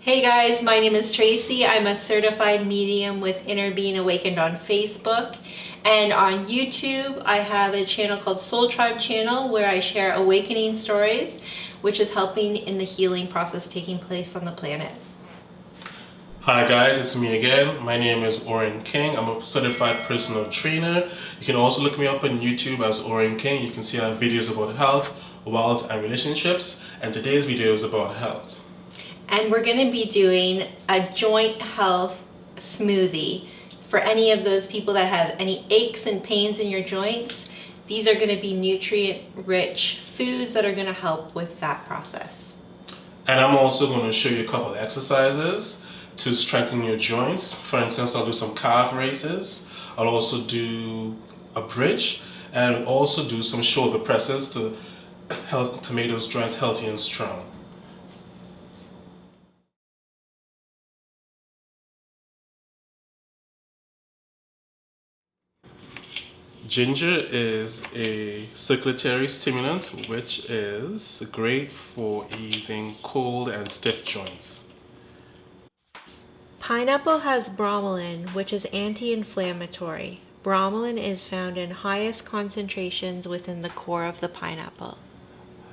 Hey guys, my name is Tracy. I'm a certified medium with Inner Being Awakened on Facebook. And on YouTube, I have a channel called Soul Tribe Channel where I share awakening stories, which is helping in the healing process taking place on the planet. Hi guys, it's me again. My name is Oren King. I'm a certified personal trainer. You can also look me up on YouTube as Oren King. You can see I have videos about health, wealth, and relationships. And today's video is about health. And we're going to be doing a joint health smoothie for any of those people that have any aches and pains in your joints. These are going to be nutrient-rich foods that are going to help with that process. And I'm also going to show you a couple of exercises to strengthen your joints. For instance, I'll do some calf raises. I'll also do a bridge and also do some shoulder presses to help to make those joints healthy and strong. Ginger is a circulatory stimulant which is great for easing cold and stiff joints. Pineapple has bromelain, which is anti-inflammatory. Bromelain is found in highest concentrations within the core of the pineapple.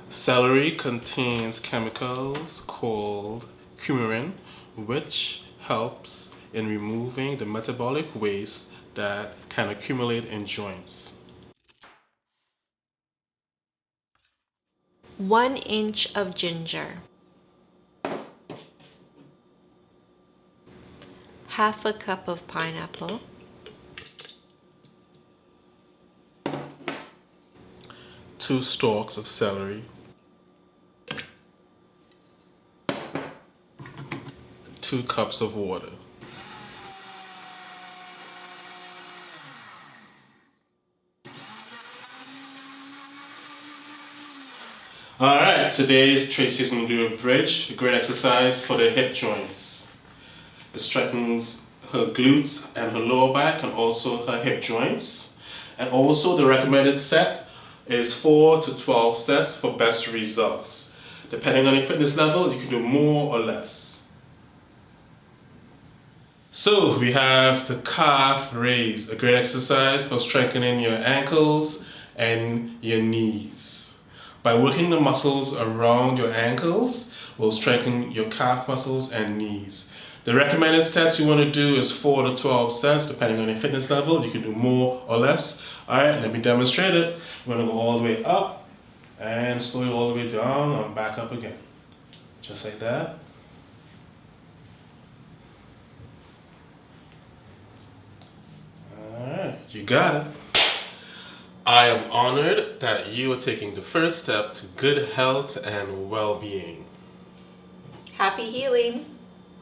Celery contains chemicals called coumarin, which helps in removing the metabolic waste that can accumulate in joints. 1 inch of ginger. Half a cup of pineapple. 2 stalks of celery. 2 cups of water. Alright, today's Tracy is going to do a bridge, a great exercise for the hip joints. It strengthens her glutes and her lower back and also her hip joints. And also the recommended set is 4 to 12 sets for best results. Depending on your fitness level, you can do more or less. So we have the calf raise, a great exercise for strengthening your ankles and your knees. By working the muscles around your ankles will strengthen your calf muscles and knees. The recommended sets you want to do is 4 to 12 sets depending on your fitness level. You can do more or less. Alright, let me demonstrate it. We're going to go all the way up and slowly all the way down and back up again. Just like that. Alright, you got it. I am honored that you are taking the first step to good health and well-being. Happy healing!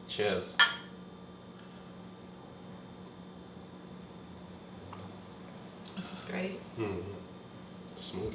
Cheers. This is great. Smooth.